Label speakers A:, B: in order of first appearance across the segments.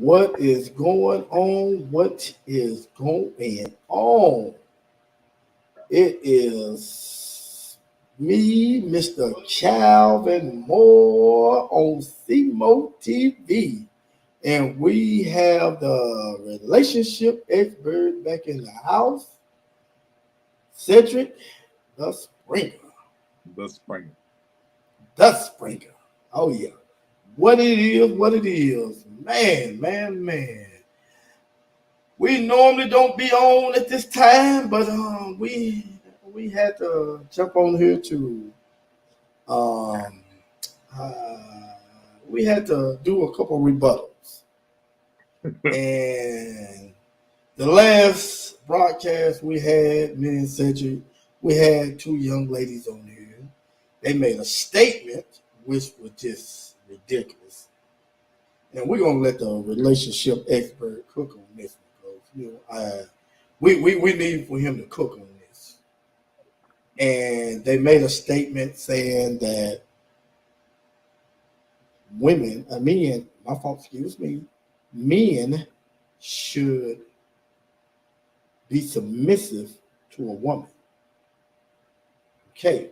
A: What is going on? What is going on? It is me, Mr. Calvin Moore on CMO TV. And we have the relationship expert back in the house, Cedric the Springer.
B: The Springer.
A: The Springer. Oh, yeah. What it is, what it is. Man. We normally don't be on at this time, but we had to jump on here to um uh, we had to do a couple rebuttals. And the last broadcast we had, me and Cedric, we had two young ladies on here. They made a statement which was just ridiculous. And we're gonna let the relationship expert cook on this one, because we need for him to cook on this. And they made a statement saying that men, my fault, excuse me, men should be submissive to a woman. Okay,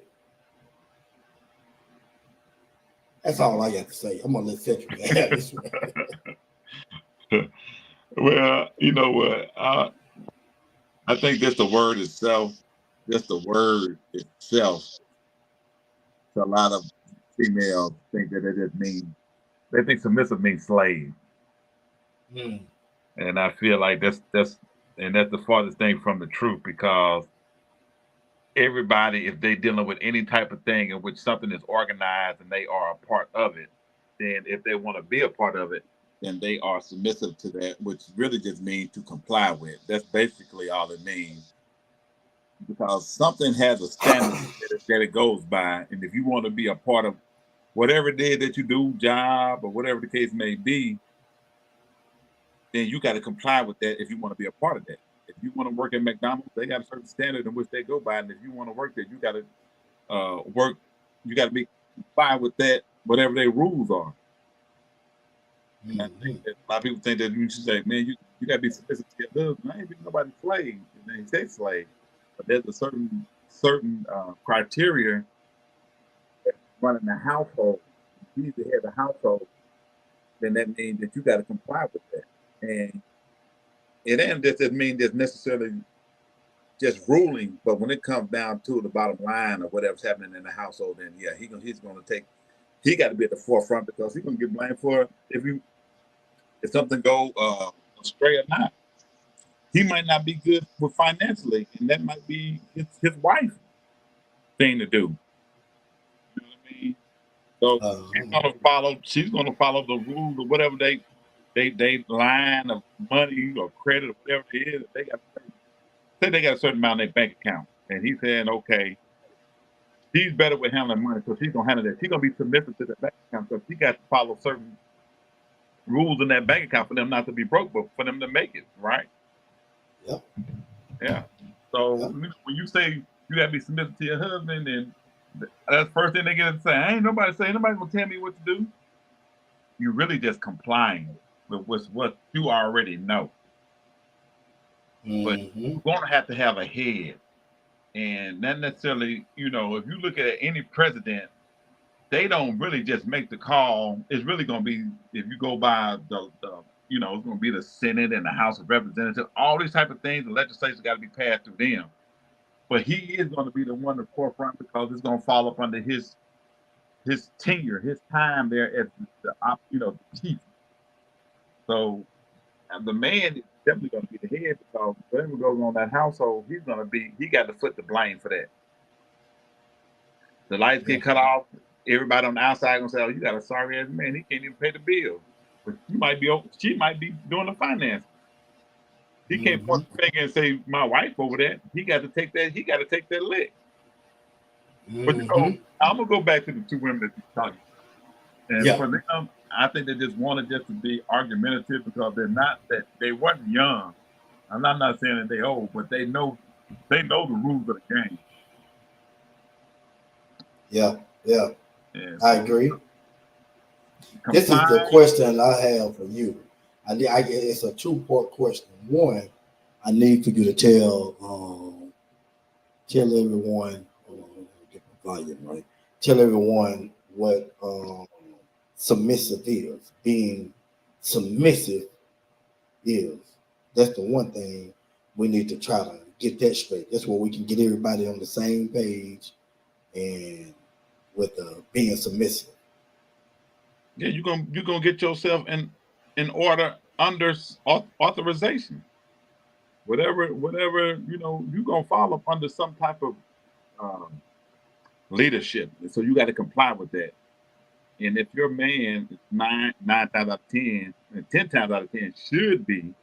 A: that's all I got to say. I'm gonna let Cedric have this one.
B: Well, you know what? I think just the word itself, just the word itself, to a lot of females think that it just means they think submissive means slave,
A: Hmm.
B: and I feel like that's the farthest thing from the truth because everybody, if they dealing with any type of thing in which something is organized and they are a part of it, then if they want to be a part of it, then they are submissive to that, which really just means to comply with. That's basically all it means. Because something has a standard that it goes by. And if you want to be a part of whatever it is that you do, job or whatever the case may be, then you got to comply with that if you want to be a part of that. If you want to work at McDonald's, they got a certain standard in which they go by. And if you want to work there, you got to work, you got to be comply with that, whatever their rules are. And I think that a lot of people think that you should say, man, you got to be submissive to your husband. I ain't being nobody's slave. And they say slave. But there's a certain criteria running the household. If you need to head the household, then that means that you got to comply with that. And it ain't just mean just necessarily just ruling, but when it comes down to the bottom line of whatever's happening in the household, then yeah, he's gonna take, he got to be at the forefront because he's gonna get blamed for if something go astray or not. He might not be good with financially, and that might be his wife thing to do. You know what I mean? So she's gonna follow the rules or whatever they line of money or credit or whatever it is. They got a certain amount in their bank account, and he's saying, okay, she's better with handling money, so she's gonna handle that. She's gonna be submissive to the bank account, so she got to follow certain rules in that bank account for them not to be broke, but for them to make it, right?
A: Yep.
B: Yeah. So
A: Yep.
B: when you say you gotta be submissive to your husband, and that's the first thing they get to say, ain't nobody gonna tell me what to do. You're really just complying with what you already know. But you're gonna have to have a head. And not necessarily, if you look at any president, they don't really just make the call. It's really going to be, if you go by it's going to be the Senate and the House of Representatives, all these type of things, the legislation got to be passed through them. But he is going to be the one to forefront because it's going to fall up under his tenure, his time there as the chief. So the man is definitely going to be the head because whatever goes on in that household, he got to foot the blame for that. The lights get cut off. Everybody on the outside gonna say, "Oh, you got a sorry ass man. He can't even pay the bill." But she might be doing the finance. He can't point the finger and say, "My wife over there." He got to take that. He got to take that lick. But I'm gonna go back to the two women that you're talking about. And for them, I think they just wanted just to be argumentative because they weren't young. I'm not saying that they old, but they know the rules of the game.
A: Yeah.
B: And
A: I
B: so
A: agree. This is the question I have for you. It's a two-part question. One, I need for you to tell everyone, hold on, let me get the volume right. Tell everyone what submissive is. Being submissive is. That's the one thing we need to try to get that straight. That's where we can get everybody on the same page and with being submissive.
B: Yeah, you're gonna get yourself in order under authorization. Whatever you're gonna fall up under some type of um, leadership. So you got to comply with that. And if your man is nine times out of 10, and 10 times out of 10 should be,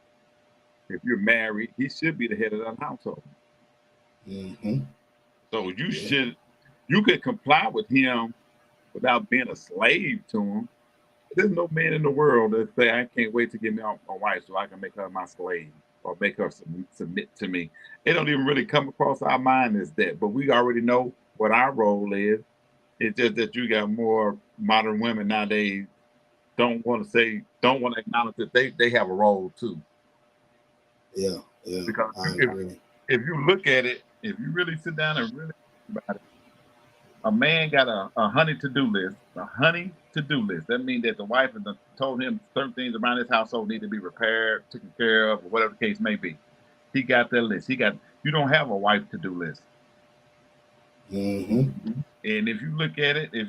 B: if you're married, he should be the head of that household.
A: Mm-hmm.
B: So
A: Yeah.
B: you could comply with him without being a slave to him. There's no man in the world that say, I can't wait to get me my wife so I can make her my slave or make her submit to me. It don't even really come across our mind as that, but we already know what our role is. It's just that you got more modern women nowadays don't want to acknowledge that they have a role too.
A: Yeah. Yeah.
B: Because
A: I agree.
B: if you look at it, if you really sit down and really think about it, a man got a honey to-do list, a honey to-do list. That means that the wife has told him certain things around his household need to be repaired, taken care of, or whatever the case may be. He got that list. You don't have a wife to-do list.
A: Mm-hmm.
B: And if you look at it, if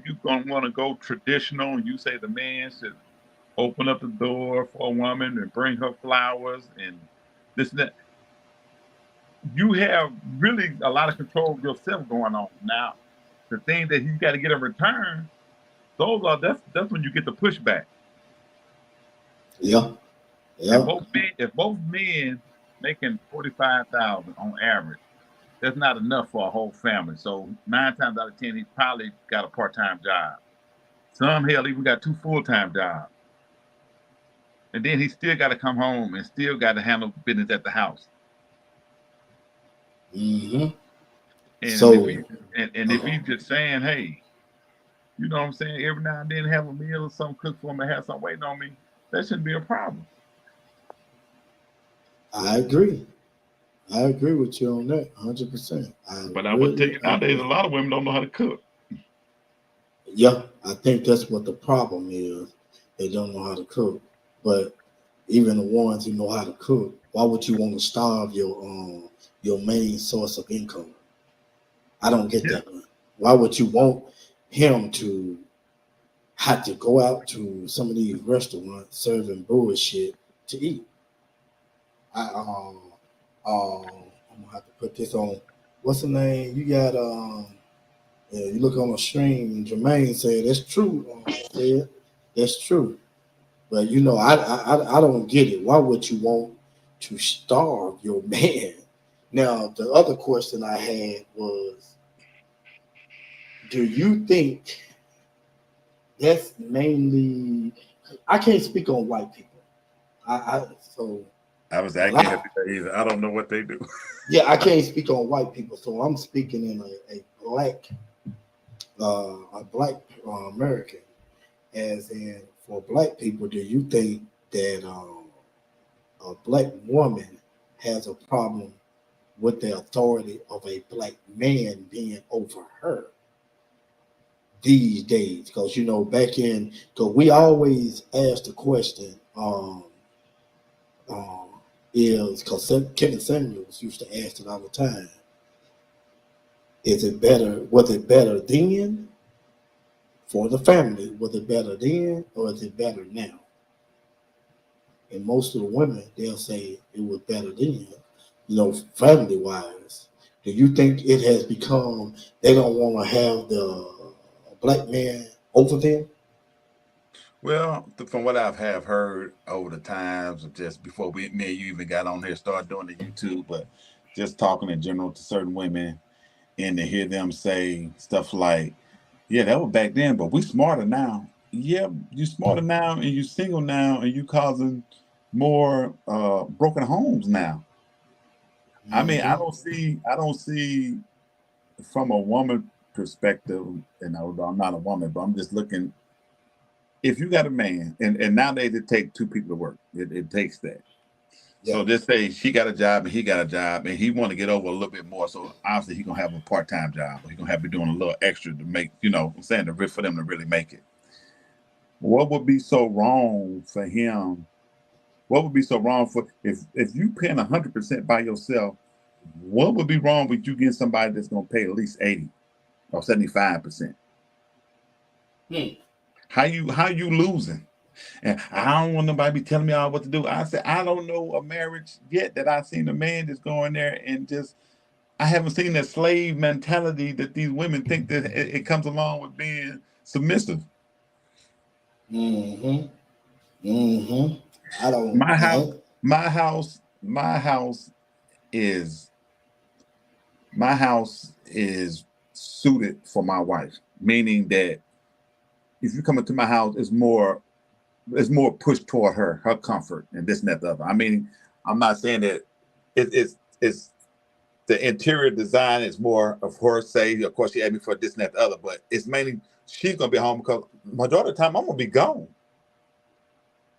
B: you gonna want to go traditional and you say the man should open up the door for a woman and bring her flowers and this and that, you have really a lot of control of yourself going on. Now, the thing that he's got to get in return, that's when you get the pushback.
A: Yeah. Yeah.
B: If both men making 45,000 on average, that's not enough for a whole family. So 9 times out of 10, he's probably got a part-time job. Some hell even got 2 full-time jobs. And then he still got to come home and still got to handle business at the house.
A: Mm-hmm.
B: And if
A: So,
B: he and if he's just saying, hey, you know what I'm saying, every now and then have a meal or something cooked for me, have something waiting on me, that shouldn't be a problem.
A: I agree. I agree with you on that 100%. I
B: But I would tell
A: really
B: you nowadays, a
A: agree.
B: lot of women don't know how to cook.
A: Yeah, I think that's what the problem is. They don't know how to cook. But even the ones who know how to cook, why would you want to starve your main source of income? I don't get
B: Yeah.
A: that one. Why would you want him to have to go out to some of these restaurants serving bullshit to eat? I I'm gonna have to put this on. What's the name? You got yeah, you look on the stream. Jermaine said that's true. Said that's true. But you know, I don't get it. Why would you want to starve your man? Now, the other question I had was, do you think that's mainly? I can't speak on white people. I so
B: I
A: a
B: can't help
A: lot.
B: you that either. I don't know what they do.
A: Yeah, I can't speak on white people. So I'm speaking in a black American. As in, for black people, do you think that a black woman has a problem with the authority of a black man being over her these days? Because you know, because we always ask the question, um, is because Kevin Samuels used to ask it all the time. Is it better? Was it better then for the family? Was it better then, or is it better now? And most of the women, they'll say it was better then, family wise. Do you think it has become they don't want to have the black man over them?
C: Well, from what I've have heard over the times, of just before me and you even got on here, started doing the YouTube, but just talking in general to certain women, and to hear them say stuff like, "Yeah, that was back then, but we smarter now." Yeah, you smarter now, and you single now, and you causing more broken homes now. I mean,
A: Mm-hmm.
C: I don't see from a woman perspective, and although I'm not a woman, but I'm just looking if you got a man, and nowadays it takes two people to work. It takes that. So
A: Yeah.
C: just say she got a job and he got a job, and he want to get over a little bit more. So obviously he gonna have a part-time job, or he gonna have to be doing a little extra to make, I'm saying, for them to really make it. What would be so wrong for him? What would be so wrong for if you paying 100% by yourself? What would be wrong with you getting somebody that's gonna pay at least 80 or 75%? How you losing? And I don't want nobody to be telling me all what to do. I said, I don't know a marriage yet that I've seen a man just go in there and just, I haven't seen that slave mentality that these women think that it comes along with being submissive.
A: Mm-hmm. Mm-hmm. I don't.
C: My house,
A: No.
C: my house, my house is my house is suited for my wife, meaning that if you come into my house, it's more pushed toward her comfort and this and that the other. I mean, I'm not saying that it's the interior design is more of her say. Of course, she had me for this and that the other, but it's mainly she's gonna be home because majority of the time I'm gonna be gone.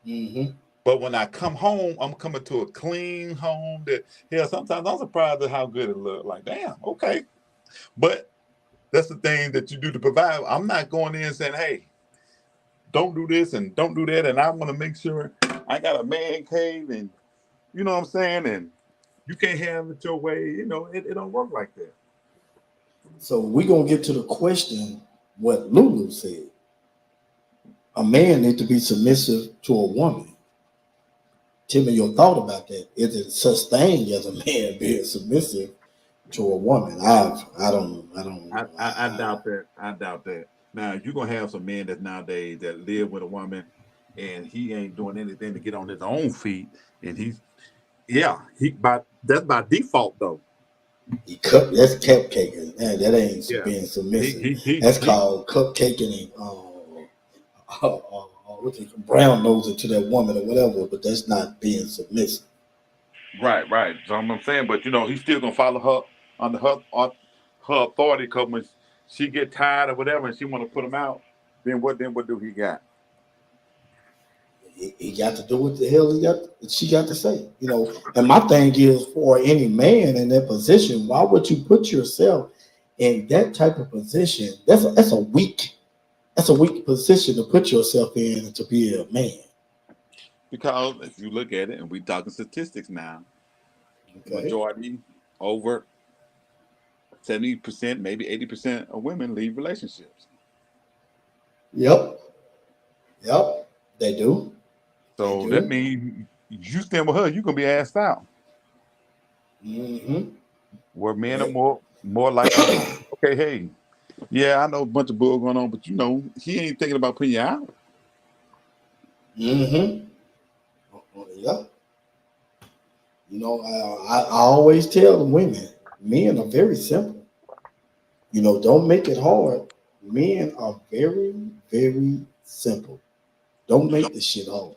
A: Mm-hmm.
C: But when I come home, I'm coming to a clean home. That sometimes I'm surprised at how good it looks. Like, damn, okay. But that's the thing that you do to provide. I'm not going in saying, hey, don't do this and don't do that. And I want to make sure I got a man cave, and you know what I'm saying? And you can't have it your way. It don't work like that.
A: So we're gonna get to the question what Lulu said. A man needs to be submissive to a woman. Tell me your thought about that. Is it such thing as a man being submissive to a woman? I don't
C: I doubt that. I doubt that. Now you're gonna have some men that nowadays that live with a woman, and he ain't doing anything to get on his own feet, and that's by default though.
A: That's cupcaking. That ain't
C: Yeah,
A: being
C: he
A: submissive.
C: he he,
A: That's
C: he
A: called cupcaking and what they brown nosing to that woman or whatever. But that's not being submissive.
C: right. So I'm saying, but he's still gonna follow her under her authority. Cause when she get tired or whatever, and she want to put him out, then what do he got?
A: He got to do what the hell she got to say. And my thing is for any man in that position, why would you put yourself in that type of position? That's a weak position to put yourself in to be a man.
C: Because if you look at it, and we talking statistics now,
A: Okay.
C: majority over 70%, maybe 80% of women leave relationships.
A: Yep. Yep. They do. They
C: So that
A: do.
C: means you stand with her, you're gonna be asked out.
A: Mm-hmm.
C: Where men are
A: Yeah.
C: more likely to, okay, hey, yeah, I know a bunch of bull going on, but he ain't thinking about putting you out.
A: Mm-hmm. Yeah. I always tell the women, men are very simple. Don't make it hard. Men are very, very simple. Don't make the shit hard.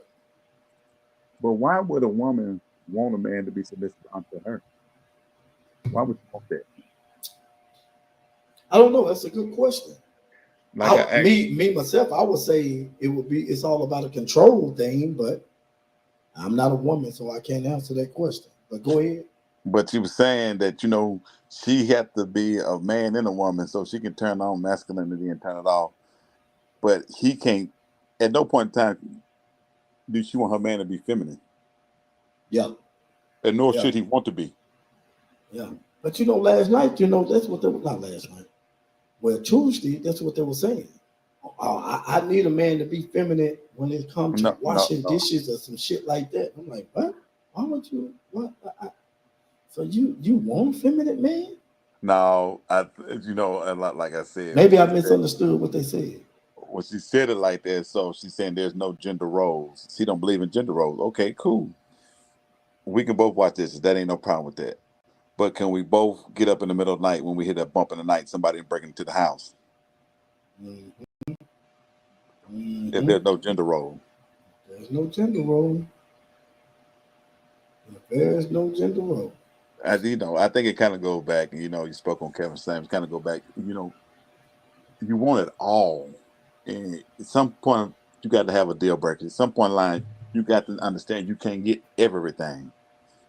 C: But why would a woman want a man to be submissive unto her? Why would you want that?
A: I don't know. That's a good question.
C: Like I asked,
A: Me myself, I would say it's all about a control thing, but I'm not a woman, so I can't answer that question. But go ahead.
C: but you were saying that she had to be a man and a woman so she can turn on masculinity and turn it off. But he can't. At no point in time do she want her man to be feminine,
A: Yeah,
C: and nor
A: yeah,
C: should he want to be.
A: yeah. But last night, that's what they were not last night. Well, Tuesday, that's what they were saying. Oh, I need a man to be feminine when it comes to
C: No, no,
A: washing
C: no.
A: dishes or some shit like that. I'm like, what? Why would you? What? So you want a feminine man?
C: No, a lot like I said,
A: Maybe I misunderstood what they said.
C: when she said it like that, so she's saying there's no gender roles. She don't believe in gender roles. Okay, cool. We can both watch this. That ain't no problem with that. But can we both get up in the middle of the night when we hear that bump in the night, somebody breaking into the house?
A: Mm-hmm.
C: If
A: Mm-hmm.
C: there's no gender role.
A: There's no gender role. There's no gender role.
C: I think it kind of goes back, and you spoke on Kevin Samuels, kind of go back, you want it all. And at some point, you got to have a deal breaker. At some point in line, you got to understand you can't get everything.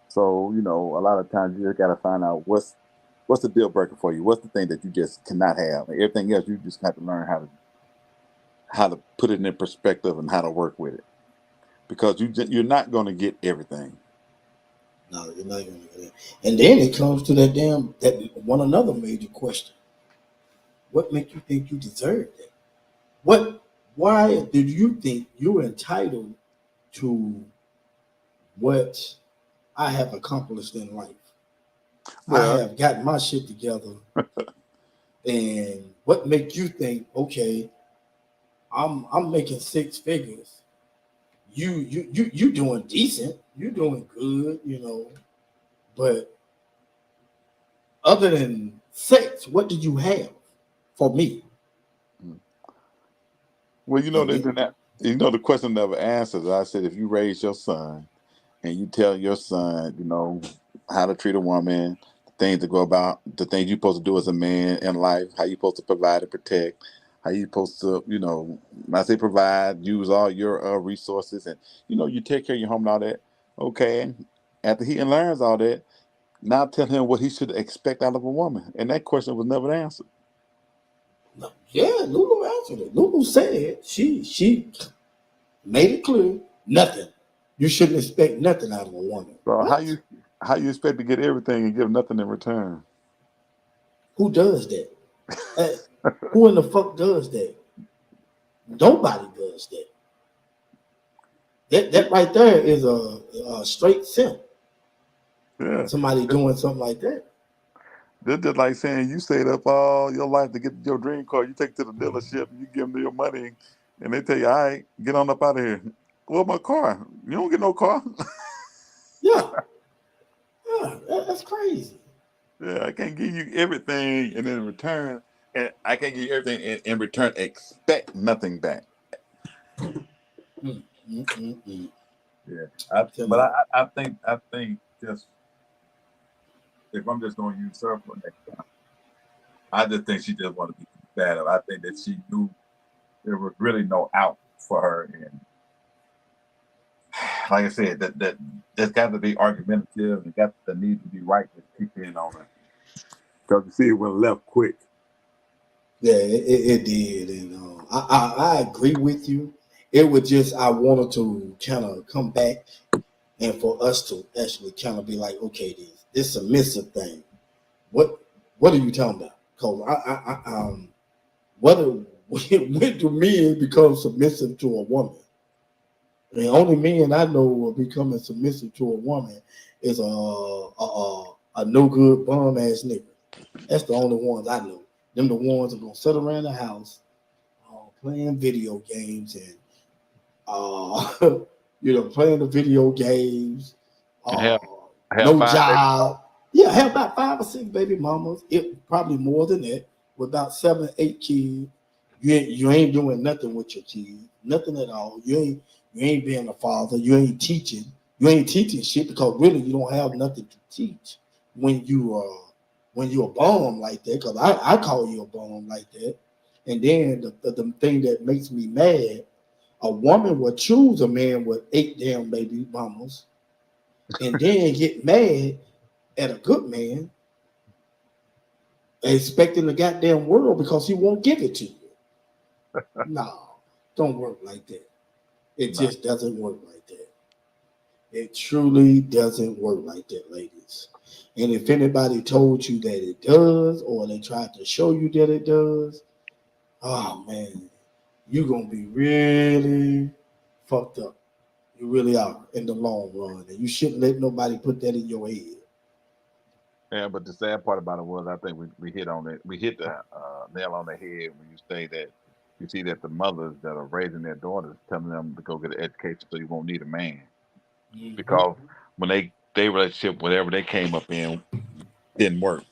C: So, you know, a lot of times you just got to find out what's the deal breaker for you. What's the thing that you just cannot have? And everything else, you just have to learn how to put it in perspective and how to work with it. Because you're not going to get everything.
A: No, you're not going to get it. And then it comes to that one another major question. What makes you think you deserve that? Why did you think you're entitled to what I have accomplished in life? I
C: Well,
A: have gotten my shit together. And what makes you think, okay, I'm making six figures. You doing decent, you're doing good, you know, but other than sex, what did you have for me?
C: well, you know,
A: And then,
C: the question never answers. I said, if you raise your son and you tell your son, you know, how to treat a woman, the things to go about, the things you're supposed to do as a man in life, how you're supposed to provide and protect, how you're supposed to, you know, when I say provide, use all your resources, and you know, you take care of your home and all that. Okay, after he learns all that, now tell him what he should expect out of a woman, and that question was never answered.
A: no, yeah, Lulu answered it. Lulu said she made it clear nothing. You shouldn't expect nothing out of a woman.
C: So
A: What?
C: how you expect to get everything and give nothing in return?
A: Who does that? Uh, who in the fuck does that? Nobody does that. That right there is a straight simp.
C: Yeah.
A: Somebody doing something like that.
C: They're just like saying you stayed up all your life to get your dream car. You take it to the dealership and you give them your money, and they tell you, "All right, get on up out of here." Well, my car. You don't get no car.
A: Yeah, yeah, that's crazy.
C: Yeah, I can't give you everything, and in return, and I can't give you everything in return. Expect nothing back.
A: Mm, mm, mm, mm.
C: Yeah,
A: Tell
C: but
A: you,
C: I think just if I'm just going to use her for next time, I just think she just wanted to be bad. I think that she knew there was really no out for her, and like I said, that there's got to be argumentative and got the need to be right to keep in on her. Because you see, it went left quick.
A: yeah, it did, and I agree with you. It was just I wanted to kind of come back and for us to actually kind of be like, okay, this submissive thing. What what are you talking about? Because whether when do men become submissive to a woman? The only men I know of becoming submissive to a woman is a no good bum ass nigga. That's the only ones I know. Them the ones that gonna sit around the house playing video games and playing the video games.
B: And
A: Uh,
B: have
A: no
B: five baby.
A: job. Yeah, I have about 5 or 6 baby mamas. It probably more than that. With about 7, 8 kids. You ain't doing nothing with your kids. Nothing at all. You ain't being a father. You ain't teaching. You ain't teaching shit because really you don't have nothing to teach when you a bum like that. Because I call you a bum like that. And then the thing that makes me mad, a woman will choose a man with 8 damn baby mamas and then get mad at a good man expecting the goddamn world because he won't give it to you. No, don't work like that. It
C: No.
A: just doesn't work like that. It truly doesn't work like that, ladies. And if anybody told you that it does, or they tried to show you that it does, oh man, you're gonna be really fucked up. You really are in the long run, and you shouldn't let nobody put that in your head.
C: Yeah, but the sad part about it was, I think we hit on it. We hit the nail on the head when you say that you see that the mothers that are raising their daughters telling them to go get an education so you won't need a man,
A: Mm-hmm.
C: because when they relationship, whatever they came up in, didn't work,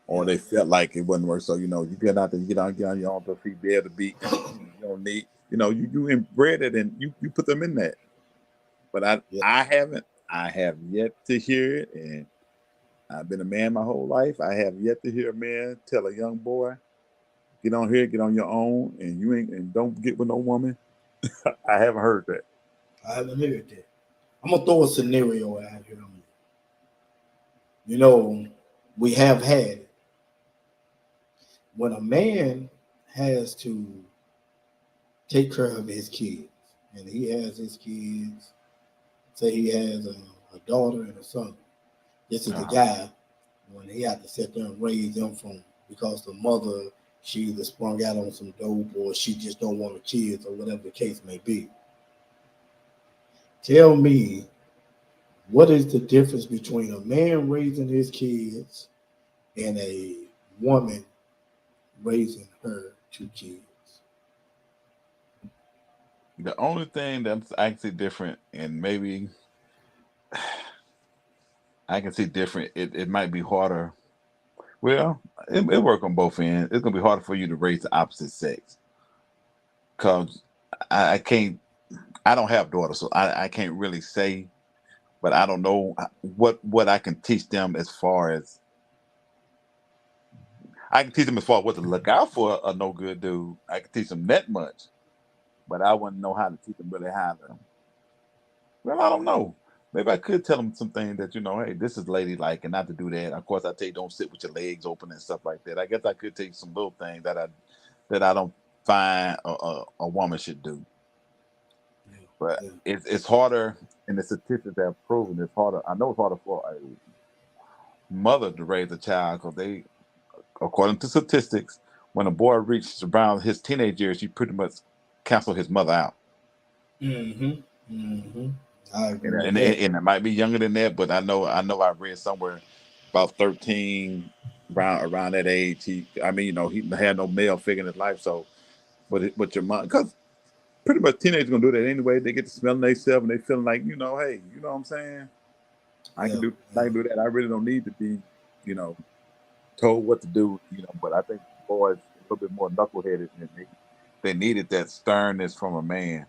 C: or
A: Yeah.
C: they felt like it wouldn't work. So you know, you get out there, get on your own 2 feet, be able to be. You don't need, you inbred it and you put them in that. But
A: Yeah.
C: I haven't. I have yet to hear it, and I've been a man my whole life. I have yet to hear a man tell a young boy, get on here, get on your own, and you ain't and don't get with no woman. I haven't heard that.
A: I haven't heard that. I'm gonna throw a scenario out here on you. You know, we have had it. When a man has to take care of his kids, and he has his kids, say he has a daughter and a son. This is the guy when he had to sit there and raise them from because the mother she either sprung out on some dope or she just don't want the kids or whatever the case may be. Tell me, what is the difference between a man raising his kids and a woman raising her two kids?
C: The only thing that's actually different, and maybe I can see different, it might be harder. Well, it work on both ends. It's gonna be harder for you to raise the opposite sex because I can't. I don't have daughters, so I can't really say. But I don't know what I can teach them as far as I can teach them as far as what to look out for a no good dude. I can teach them that much, but I wouldn't know how to teach them really how to. Well, I don't know. Maybe I could tell them something that hey, this is ladylike and not to do that. Of course, I tell you don't sit with your legs open and stuff like that. I guess I could take some little things that I don't find a woman should do. But it's harder, and the statistics have proven it's harder. I know it's harder for a mother to raise a child because they, according to statistics, when a boy reaches around his teenage years, you pretty much cancel his mother out. I agree. And it might be younger than that, but I know I read somewhere about 13, around that age. He had no male figure in his life. So, but your mom, because pretty much teenagers gonna do that anyway. They get to smelling themselves and they feeling like, hey, you know what I'm saying? I can do that. I really don't need to be, told what to do, but I think boys a little bit more knuckleheaded and they needed that sternness from a man.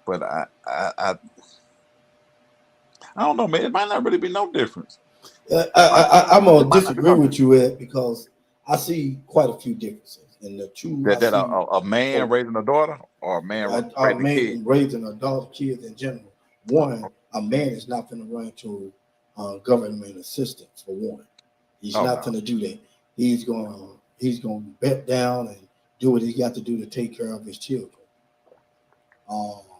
C: But I don't know, man. It might not really be no difference.
A: I'm gonna disagree with you, Ed, because I see quite a few differences in the two.
C: That a man raising a daughter or a man
A: raising a daughter, kids in general. One, a man is not going to run to government assistance for one. He's not going to do that. He's going to bet down and do what he got to do to take care of his children.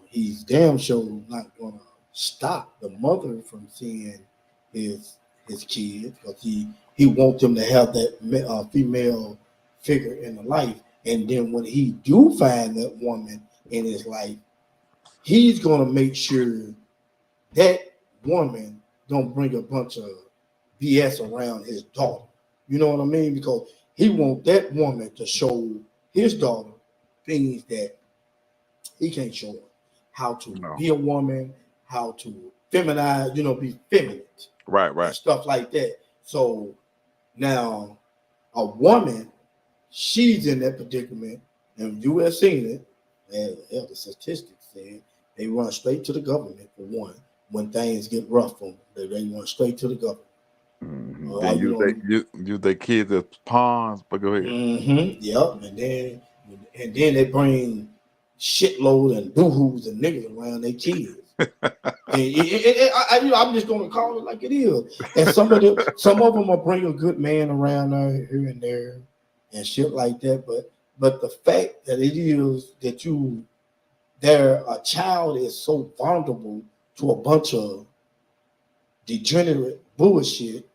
A: He's damn sure not going to stop the mother from seeing his kids because he wants them to have that female figure in the life. And then when he do find that woman in his life, he's going to make sure that woman don't bring a bunch of BS around his daughter. You know what I mean? Because he wants that woman to show his daughter things that he can't show her. How to be a woman, how to feminize, be feminine.
C: Right.
A: Stuff like that. So now a woman, she's in that predicament, and you have seen it, and the statistics say they run straight to the government for one. When things get rough for them, they run straight to the government.
C: Mm-hmm. They use their kids as pawns, but go ahead.
A: Mm-hmm. Yep, and then they bring shitload and boo-hoos and niggas around their kids. I'm just gonna call it like it is. And some of them will bring a good man around there here and there and shit like that. But the fact that it is that a child is so vulnerable to a bunch of degenerate bullshit,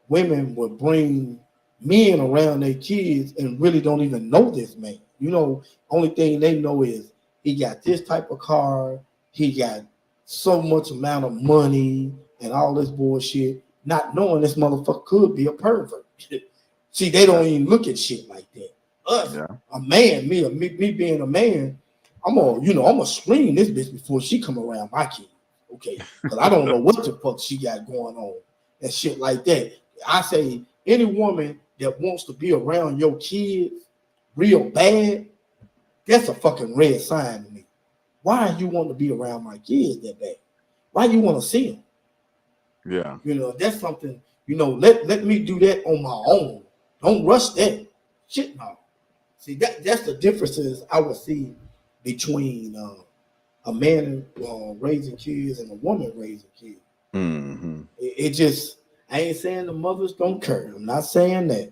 A: women will bring men around their kids and really don't even know this man. Only thing they know is he got this type of car, he got so much amount of money and all this bullshit, not knowing this motherfucker could be a pervert. See, they don't even look at shit like that. A man, me being a man, I'm gonna screen this bitch before she come around my kid. Okay, because I don't know what the fuck she got going on and shit like that. I say any woman that wants to be around your kids real bad, that's a fucking red sign to me. Why you want to be around my kids that bad? Why you want to see them?
C: Yeah.
A: That's something, let me do that on my own. Don't rush that. Shit, no. See, that's the differences I would see between a man raising kids and a woman raising kids.
C: Mm-hmm.
A: It just, I ain't saying the mothers don't care. I'm not saying that,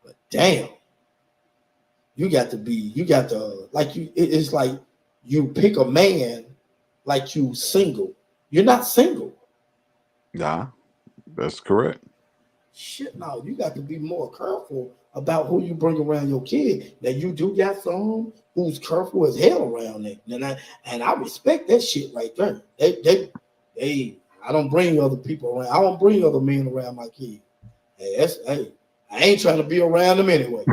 A: but damn, you got to like it's like you pick a man like you single. You're not single.
C: Yeah, that's correct.
A: Shit, no, you got to be more careful about who you bring around your kid. Now you do got some who's careful as hell around it, and I respect that shit right there. They I don't bring other people around. I don't bring other men around my kid. Hey, I ain't trying to be around them anyway.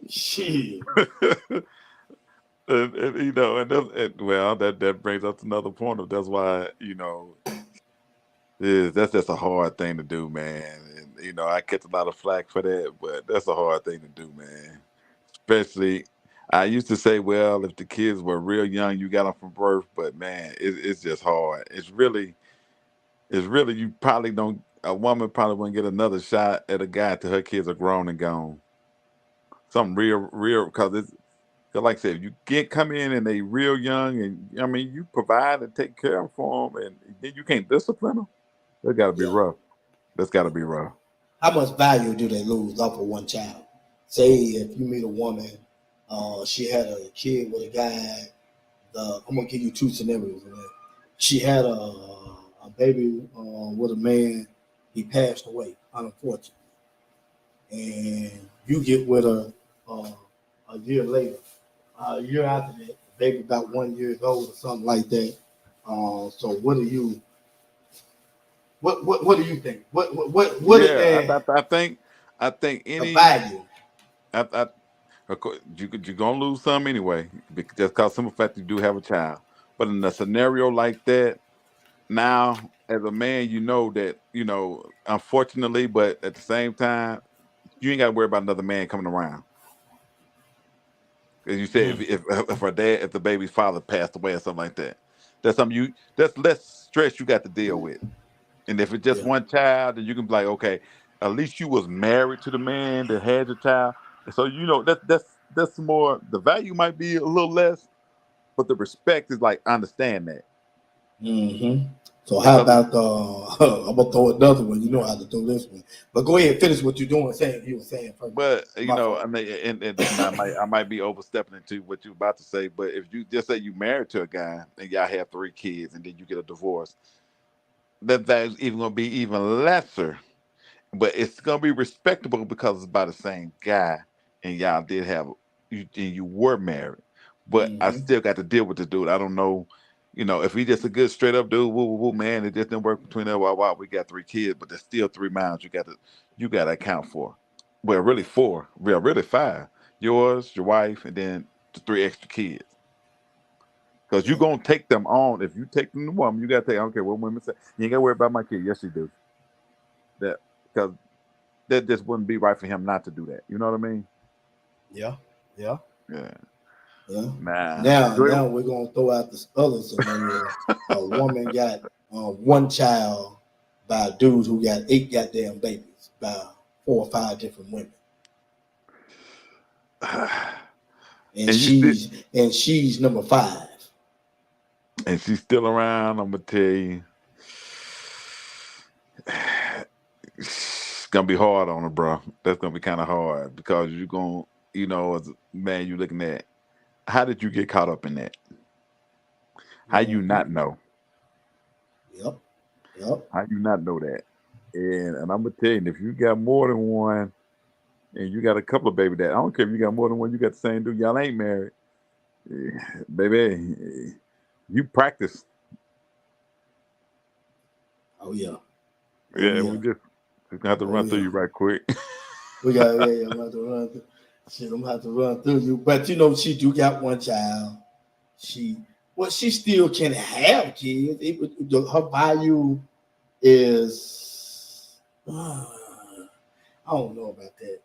A: Shit.
C: And, well, that brings up another point of that's why that's just a hard thing to do, man. And I catch a lot of flack for that, but that's a hard thing to do, man. Especially, I used to say, well, if the kids were real young, you got them from birth, but man, it's just hard. It's really you probably don't. A woman probably wouldn't get another shot at a guy till her kids are grown and gone. Something real, because it's 'cause like I said, you come in and they real young, and I mean you provide and take care of for them, and then you can't discipline them. That got to be
A: Yeah.
C: rough. That's got to be rough.
A: How much value do they lose off of one child? Say if you meet a woman, she had a kid with a guy. I'm gonna give you two scenarios. Man. She had a baby with a man. He passed away, unfortunately, and you get with her a year later. A year after that, the baby about 1 year old or something like that. So what do you think? What is
C: Yeah, I think
A: the
C: any
A: value?
C: I of course you're gonna lose some anyway, just because simple fact you do have a child. But in a scenario like that, now as a man, you know that unfortunately, but at the same time, you ain't got to worry about another man coming around. As you said,
A: Mm,
C: if her dad, if the baby's father passed away or something like that, that's less stress you got to deal with. And if it's just
A: yeah.
C: one child, then you can be like, okay, at least you was married to the man that had your child. And so that's more. The value might be a little less, but the respect is like I understand that
A: hmm So how
C: because
A: about I'm gonna throw another one. You know how to throw this one, but go ahead, finish what you're doing. Saying you were saying first.
C: but
A: My
C: I
A: fault.
C: mean, and I might be overstepping into what you're about to say, but if you just say you married to a guy and y'all have 3 kids and then you get a divorce, that value's even gonna be even lesser, but it's gonna be respectable because it's by the same guy, and y'all did have you were married. But I
A: Hmm
C: still got to deal with the dude. I don't know, if he just a good straight up dude, woo woo woo, man, it just didn't work between us. Wow, we got 3 kids, but there's still 3 miles you got to account for. Well, really four, well, really five. Yours, your wife, and then the 3 extra kids. Because you're
A: Yeah.
C: gonna take them on. If you take them to woman, you gotta take. I don't care what women say. You ain't gotta worry about my kid. Yes, you do. That because that just wouldn't be right for him not to do that. You know what I mean?
A: Yeah. Yeah.
C: Yeah.
A: Yeah.
C: Nah.
A: Now we're gonna throw out this other scenario. A woman got one child by a dude who got 8 goddamn babies by 4 or 5 different women,
C: and you still
A: and she's number 5.
C: and she's still around. I'm gonna tell you, it's gonna be hard on her, bro. That's gonna be kind of hard because you're gonna, as a man, you looking at how did you get caught up in that? How you
A: Mm-hmm.
C: not know?
A: Yep. Yep.
C: How you not know that? And I'm gonna tell you, if you got more than one, and you got a couple of baby that I don't care if you got more than one, you got the same dude. Y'all ain't married, baby. You practice.
A: Oh yeah. Oh
C: Yeah,
A: yeah.
C: we just gonna have to
A: Oh
C: run through
A: yeah.
C: you right quick.
A: We got I'm gonna have to run through. Shit, I'm gonna have to run through you. But she do got one child. She she still can have kids. Her value is I don't know about that.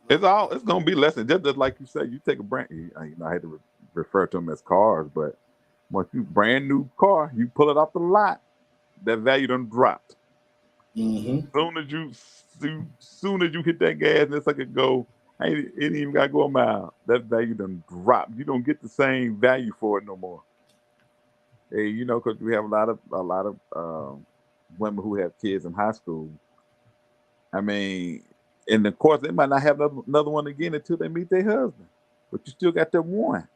C: It's gonna be less than just like you say. You take a brand. I hate to refer to them as cars, but once you brand new car, you pull it off the lot, that value done dropped.
A: Mm-hmm.
C: Soon as you hit that gas, and it's like it go.
B: Ain't even got to go a mile. That value done drop. You don't get the same value for it no more. Hey, you know, because we have a lot of women who have kids in high school. I mean, and of course they might not have another one again until they meet their husband, but you still got that one.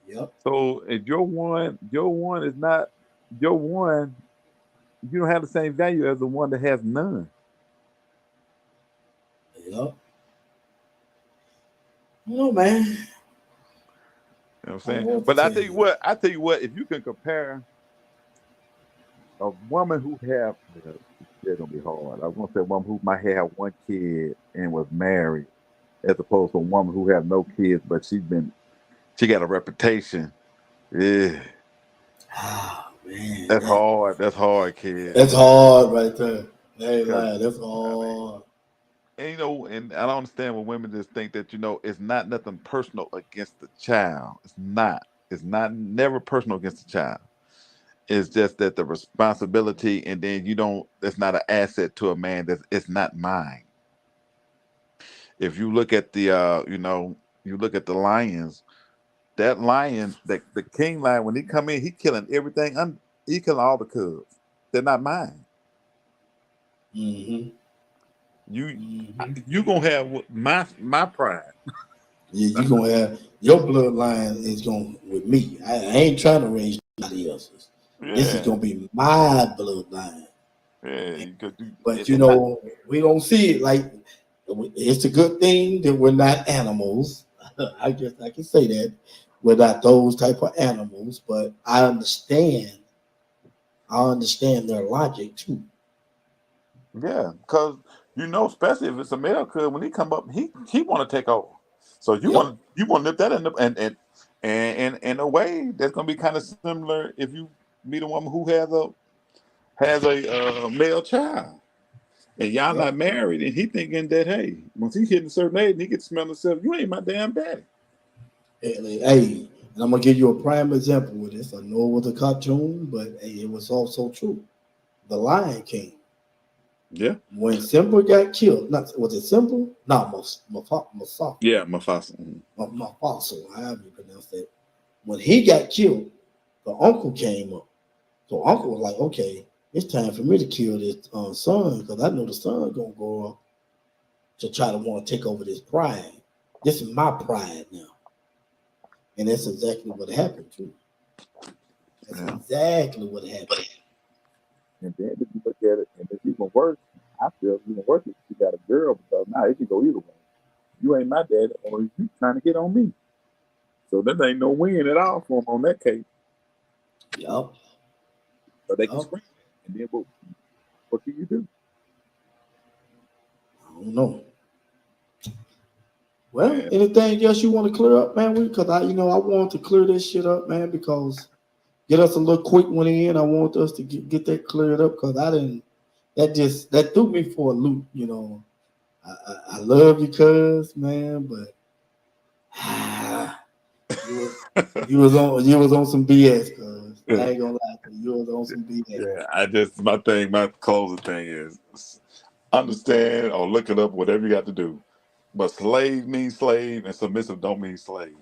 A: Yep.
B: So if your one is not your one, you don't have the same value as the one that has none.
A: Yep. No, man.
B: You know what I'm
A: I
B: saying?
A: want
B: But
A: to
B: I
A: tell
B: tell you
A: you.
B: what, if you can compare a woman who have it's gonna be hard. I was gonna say a woman who might have one kid and was married, as opposed to a woman who have no kids, but she got a reputation. Yeah,
A: Ah, man.
B: that's hard. That's hard, kid.
A: That's hard right there. They ain't
B: 'Cause,
A: lying. That's
B: I mean,
A: hard.
B: and and I don't understand when women just think that it's not nothing personal against the child. It's not. It's not never personal against the child. It's just that the responsibility, and then you don't. That's not an asset to a man. It's not mine. If you look at you look at the lions. That lion, the king lion, when he come in, he killing everything. He killing all the cubs. They're not mine.
A: Mm-hmm.
B: You
A: Mm-hmm.
B: you gonna have my pride.
A: Yeah, you gonna have your bloodline is going with me. I ain't trying to raise anybody else's. This is
B: Yeah,
A: gonna be my bloodline.
B: yeah. Because
A: But
B: and I,
A: we don't see it like it's a good thing that we're not animals. I guess I can say that we're not those type of animals. But I understand. I understand their logic too.
B: yeah, because especially if it's a male cub, when he come up, he want to take over. So
A: Yep.
B: you want to nip that in the and in a way that's gonna be kind of similar if you meet a woman who has a male child. And y'all
A: Yep.
B: not married, and he thinking that hey, once he hitting a certain age, and he gets to smell himself. You ain't my damn daddy.
A: Hey, and I'm gonna give you a prime example with this. I know it was a cartoon, but hey, it was also true. The Lion King.
B: Yeah,
A: When Simba got killed, not was it Simba? No, Mufasa.
B: yeah, Mufasa. Mhm.
A: Mufasa, however you pronounce that. When he got killed, the uncle came up. So uncle was like, "Okay, it's time for me to kill this son because I know the son gonna grow up to try to want to take over this pride. This is my pride now." And that's exactly what happened too. That's
B: Yeah.
A: exactly what happened.
B: And then if you look at it, and it's even worse. I feel it's even worse if you got a girl because now it can go either way. You ain't my daddy, or you trying to get on me. So that ain't no win at all for them on that case.
A: Yup.
B: So they can
A: Yup.
B: scream. And then what can you do?
A: I don't know. Well,
B: Man,
A: anything else you want to clear up, man? Because I want to clear this shit up, man. Because get us a little quick one in. I want us to get that cleared up because I didn't. That threw me for a loop. I love you, cuz man, but you was on some BS, cuz I ain't gonna lie to you. You was on some BS.
B: yeah, my closing thing is understand or look it up, whatever you got to do. But slave means slave, and submissive don't mean slave.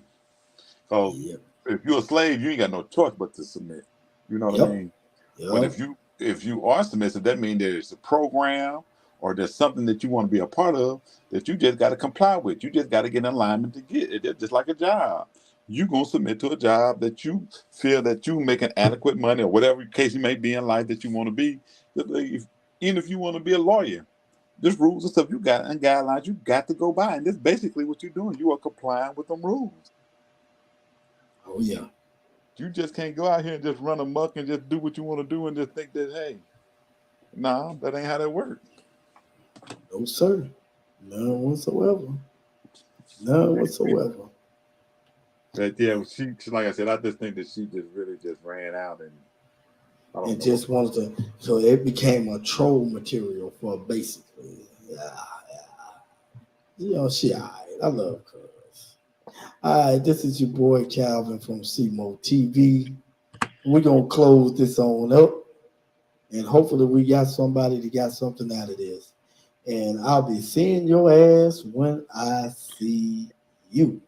B: So
A: Yep.
B: if you're a slave, you ain't got no choice but to submit. You know what I
A: Yep.
B: mean? But
A: Yep.
B: if you are submissive, that means there's a program or there's something that you want to be a part of that you just got to comply with. You just got to get in alignment to get it. It's just like a job. You gonna submit to a job that you feel that you making adequate money or whatever case you may be in life that you want to be. Even if you want to be a lawyer, there's rules and stuff you got and guidelines you got to go by, and this basically what you're doing. You are complying with them rules.
A: Oh yeah.
B: You just can't go out here and just run amok and just do what you want to do and just think that, hey, nah, that ain't how that works.
A: No sir. None whatsoever. None whatsoever.
B: But yeah, like I said, I just think that she just really just ran out and I don't
A: And
B: know what.
A: just wanted to, so it became a troll material for basically. Yeah. She all right. I love cuz. All right, this is your boy Calvin from CMO TV. We're gonna close this on up, and hopefully we got somebody that got something out of this. and I'll be seeing your ass when I see you.